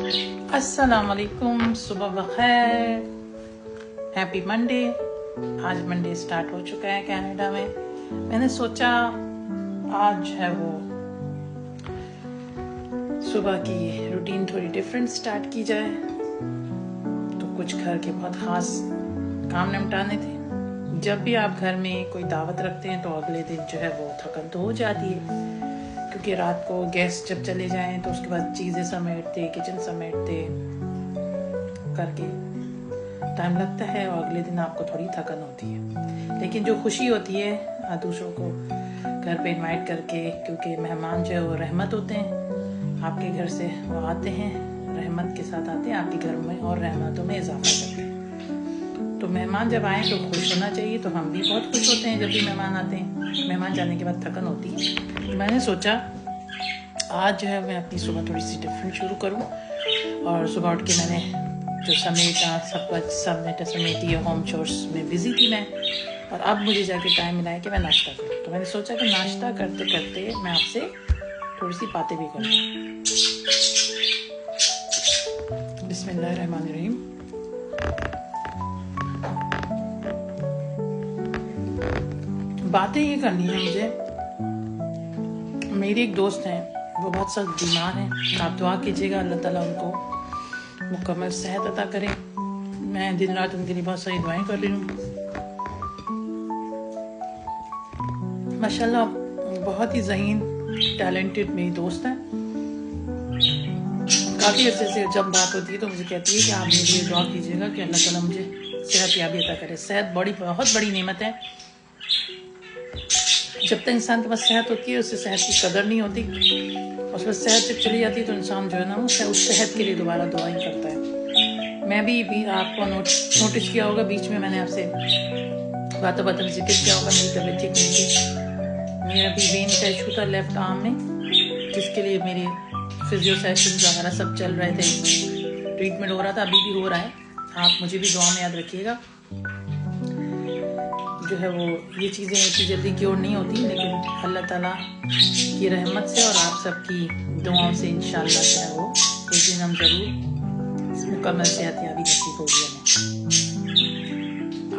अस्सलाम वालेकुम, सुबह बखैर, हैप्पी मंडे। आज मंडे स्टार्ट हो चुका है कनाडा में। मैंने सोचा आज है वो सुबह की रूटीन थोड़ी डिफरेंट स्टार्ट की जाए, तो कुछ घर के बहुत ख़ास काम निपटाने थे। जब भी आप घर में कोई दावत रखते हैं तो अगले दिन जो है वो थकन तो हो जाती है, क्योंकि रात को गेस्ट जब चले जाएं तो उसके बाद चीज़ें समेटते, किचन समेटते करके टाइम लगता है और अगले दिन आपको थोड़ी थकन होती है। लेकिन जो खुशी होती है दूसरों को घर पे इनवाइट करके, क्योंकि मेहमान जो है वो रहमत होते हैं आपके घर से, वो आते हैं रहमत के साथ आते हैं आपके घर में और रहमतों में इजाफा करते हैं। तो मेहमान जब आए तो खुश होना चाहिए, तो हम भी बहुत खुश होते हैं जब भी मेहमान आते हैं। मेहमान जाने के बाद थकन होती है। तो मैंने सोचा आज जो है मैं अपनी सुबह थोड़ी सी डिफरेंट शुरू करूं, और सुबह उठ के मैंने जो समेटी होम चोर्स में बिजी थी मैं, और अब मुझे जाके टाइम मिला है कि मैं नाश्ता करूं। तो मैंने सोचा कि नाश्ता करते करते मैं आपसे थोड़ी सी बातें भी करूं। बिस्मिल्लाहिर्रहमानिर्रहीम। बातें ये करनी है मुझे। मेरी एक दोस्त है, वो बहुत सख्त बीमार हैं। आप दुआ कीजिएगा अल्लाह ताला उनको मुकम्मल सेहत अता करे। मैं दिन रात उनके लिए बहुत सारी दुआएं कर रही हूँ। माशाल्लाह बहुत ही ज़हीन टैलेंटेड मेरी दोस्त है। काफ़ी अर्से से जब बात होती है तो मुझे कहती है कि आप मेरे लिए दुआ कीजिएगा कि अल्लाह ताला मुझे सेहत याबी अता करे। सेहत बहुत बड़ी नेमत है। जब तक इंसान के पास सेहत होती है उससे सेहत की कदर नहीं होती, और उसमें सेहत जब चली जाती है तो इंसान जो है ना वो उस सेहत के लिए दोबारा दुआ ही करता है। मैं भी आपको नोटिस किया होगा, बीच में मैंने आपसे बातों में जिक्र किया होगा मेरी तबीयत ठीक नहीं थी। मेरा भी वेन का इशू था लेफ्ट आर्म में, जिसके लिए मेरी फिजियो सेशंस वगैरह सब चल रहे थे, ट्रीटमेंट हो रहा था, अभी भी हो रहा है। आप मुझे भी दुआ में याद रखिएगा। जो है वो ये चीज़ें इतनी जल्दी क्योर नहीं होती, लेकिन अल्लाह ताला की रहमत से और आप सबकी दुआओं से इंशाअल्लाह जो है वो एक दिन हम ज़रूर मुकम्मल सेहत याबी नसीब होगी हमें।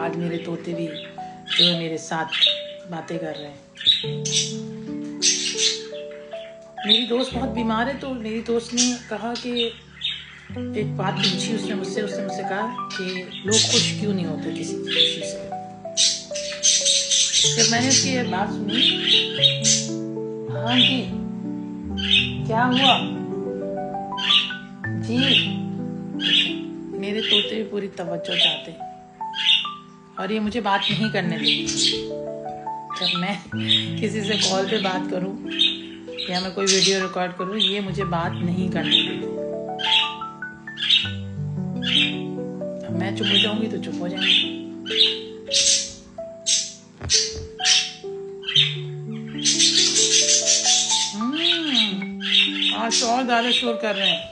आज मेरे तोते भी जो है मेरे साथ बातें कर रहे हैं। मेरी दोस्त बहुत बीमार है, तो मेरी दोस्त ने कहा कि एक बात पूछी उसने मुझसे कहा कि लोग खुश क्यों नहीं होते किसी खुशी से। जब मैंने उसकी ये बात सुनी, हाँ जी क्या हुआ जी, मेरे तोते भी पूरी तवज्जो चाहते हैं और ये मुझे बात नहीं करने देती। जब मैं किसी से कॉल पे बात करूं या मैं कोई वीडियो रिकॉर्ड करूं, ये मुझे बात नहीं करने देती। अब मैं चुप हो जाऊंगी तो चुप हो जाएंगी। आज तो और ज्यादा शोर कर रहे हैं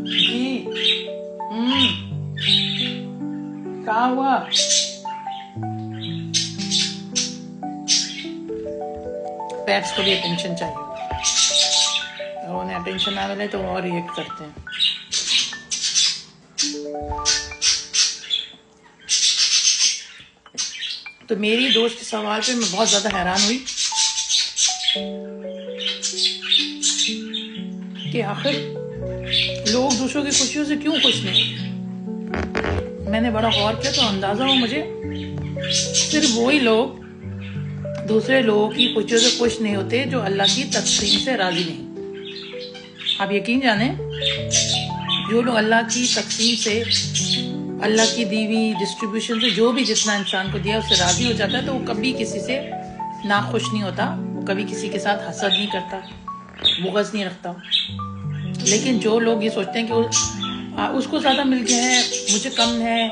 जी। क्या हुआ? पेट्स को भी अटेंशन चाहिए, उन्हें अटेंशन ना मिले तो वो और रिएक्ट करते हैं। तो मेरी दोस्त के सवाल पे मैं बहुत ज़्यादा हैरान हुई कि आखिर लोग दूसरों की खुशियों से क्यों खुश नहीं। मैंने बड़ा गौर किया तो अंदाज़ा हुआ मुझे, सिर्फ वही लोग दूसरे लोगों की खुशियों से खुश नहीं होते जो अल्लाह की तकसीम से राज़ी नहीं। आप यकीन जाने, जो लोग अल्लाह की तकसीम से, अल्लाह की दीवी डिस्ट्रीब्यूशन से जो भी जितना इंसान को दिया उससे राज़ी हो जाता है, तो वो कभी किसी से नाखुश नहीं होता, वो कभी किसी के साथ हसद नहीं करता, बुग़्ज़ नहीं रखता। लेकिन जो लोग ये सोचते हैं कि उसको ज़्यादा मिल गया है, मुझे कम है,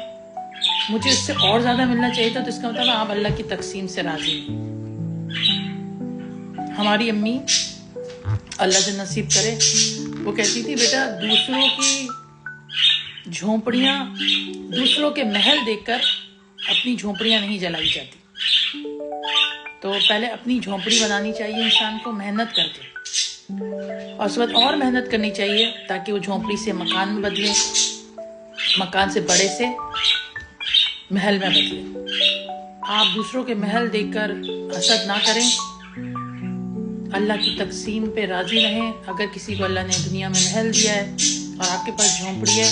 मुझे इससे और ज़्यादा मिलना चाहिए था, तो इसका मतलब आप अल्लाह की तकसीम से राज़ी नहीं। हमारी अम्मी अल्लाह से नसीब करे, वो कहती थी बेटा दूसरों की झोंपड़ियाँ, दूसरों के महल देखकर अपनी झोंपड़ियाँ नहीं जलाई जाती। تو پہلے اپنی جھونپڑی بنانی چاہیے انسان کو محنت کر کے، اور اس وقت اور محنت کرنی چاہیے تاکہ وہ جھونپڑی سے مکان میں بدلے، مکان سے بڑے سے محل میں بدلے۔ آپ دوسروں کے محل دیکھ کر حسد نہ کریں، اللہ کی تقسیم پہ راضی رہیں۔ اگر کسی کو اللہ نے دنیا میں محل دیا ہے اور آپ کے پاس جھونپڑی ہے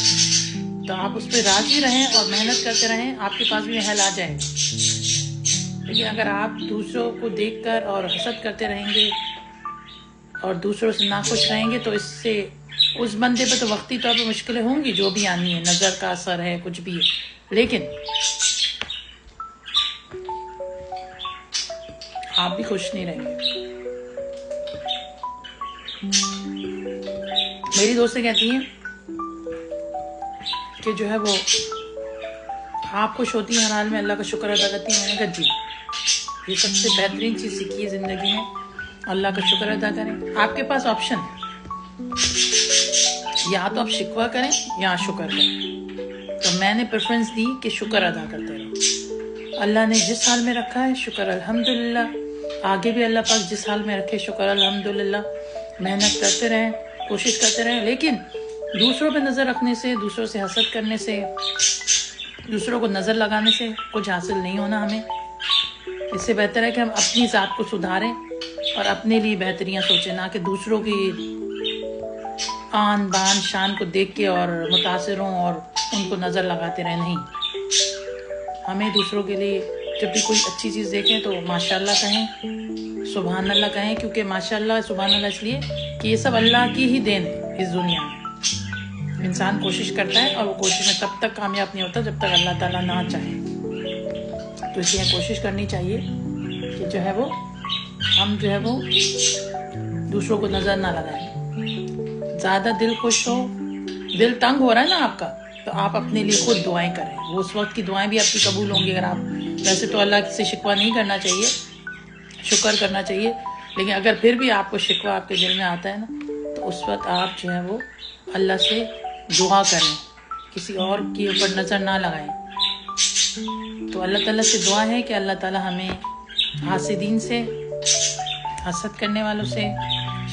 تو آپ اس پہ راضی رہیں اور محنت کرتے رہیں، آپ کے پاس بھی محل آ جائے گا۔ لیکن اگر آپ دوسروں کو دیکھ کر اور حسد کرتے رہیں گے اور دوسروں سے ناخوش رہیں گے تو اس سے اس بندے پہ تو وقتی طور پہ مشکلیں ہوں گی، جو بھی آنی ہے، نظر کا اثر ہے، کچھ بھی ہے، لیکن آپ بھی خوش نہیں رہیں گے۔ میری دوستیں کہتی ہیں کہ جو ہے وہ آپ خوش ہوتی ہیں ہر حال میں، اللہ کا شکر ادا کرتی ہیں۔ میں نے کہا جی، یہ سب سے بہترین چیز سیکھی ہے زندگی میں، اللہ کا شکر ادا کریں۔ آپ کے پاس آپشن ہے، یا تو آپ شکوہ کریں یا شکر کریں۔ تو میں نے پریفرنس دی کہ شکر ادا کرتے رہو۔ اللہ نے جس حال میں رکھا ہے شکر الحمدللہ، آگے بھی اللہ پاک جس حال میں رکھے شکر الحمدللہ۔ محنت کرتے رہیں، کوشش کرتے رہیں، لیکن دوسروں پہ نظر رکھنے سے، دوسروں سے حسد کرنے سے، دوسروں کو نظر لگانے سے کچھ حاصل نہیں ہونا ہمیں۔ اس سے بہتر ہے کہ ہم اپنی ذات کو سدھاریں اور اپنے لیے بہتریاں سوچیں، نہ کہ دوسروں کی آن بان شان کو دیکھ کے اور متاثر ہوں اور ان کو نظر لگاتے رہیں۔ نہیں، ہمیں دوسروں کے لیے جب بھی کوئی اچھی چیز دیکھیں تو ماشاءاللہ کہیں، سبحان اللہ کہیں، کیونکہ ماشاءاللہ سبحان اللہ اس لیے کہ یہ سب اللہ کی ہی دین ہے۔ اس دنیا میں انسان کوشش کرتا ہے اور وہ کوشش میں تب تک کامیاب نہیں ہوتا جب تک اللہ تعالیٰ نہ چاہے۔ تو اس لیے کوشش کرنی چاہیے کہ جو ہے وہ ہم جو ہے وہ دوسروں کو نظر نہ لگائیں۔ زیادہ دل خوش ہو، دل تنگ ہو رہا ہے نا آپ کا، تو آپ اپنے لیے خود دعائیں کریں، وہ اس وقت کی دعائیں بھی آپ کی قبول ہوں گی۔ اگر آپ ویسے تو اللہ سے شکوہ نہیں کرنا چاہیے، شکر کرنا چاہیے، لیکن اگر پھر بھی آپ کو شکوہ آپ کے دل میں آتا ہے نا، تو اس وقت آپ جو ہے وہ اللہ سے دعا کریں، کسی اور کے اوپر نظر نہ لگائیں۔ تو اللہ تعالیٰ سے دعا ہے کہ اللہ تعالیٰ ہمیں حاسدین سے، حسد کرنے والوں سے،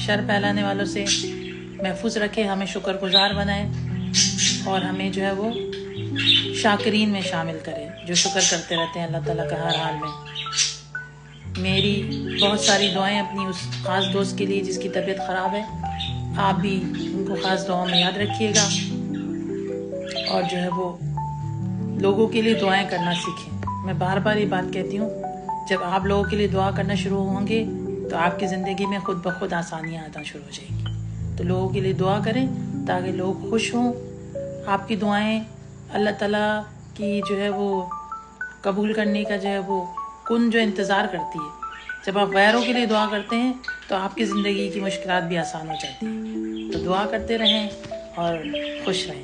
شر پھیلانے والوں سے محفوظ رکھے، ہمیں شکر گزار بنائے اور ہمیں جو ہے وہ شاکرین میں شامل کرے، جو شکر کرتے رہتے ہیں اللہ تعالیٰ کا ہر حال میں۔ میری بہت ساری دعائیں اپنی اس خاص دوست کے لیے جس کی طبیعت خراب ہے، آپ بھی ان کو خاص دعاؤں میں یاد رکھیے گا، اور جو ہے وہ لوگوں کے لیے دعائیں کرنا سیکھیں۔ میں بار بار یہ بات کہتی ہوں، جب آپ لوگوں کے لیے دعا کرنا شروع ہوں گے تو آپ کی زندگی میں خود بخود آسانیاں آنا شروع ہو جائیں گی۔ تو لوگوں کے لیے دعا کریں تاکہ لوگ خوش ہوں۔ آپ کی دعائیں اللہ تعالیٰ کی جو ہے وہ قبول کرنے کا جو ہے وہ کن جو انتظار کرتی ہے۔ جب آپ غیروں کے لیے دعا کرتے ہیں تو آپ کی زندگی کی مشکلات بھی آسان ہو جاتی ہیں۔ تو دعا کرتے رہیں اور خوش رہیں۔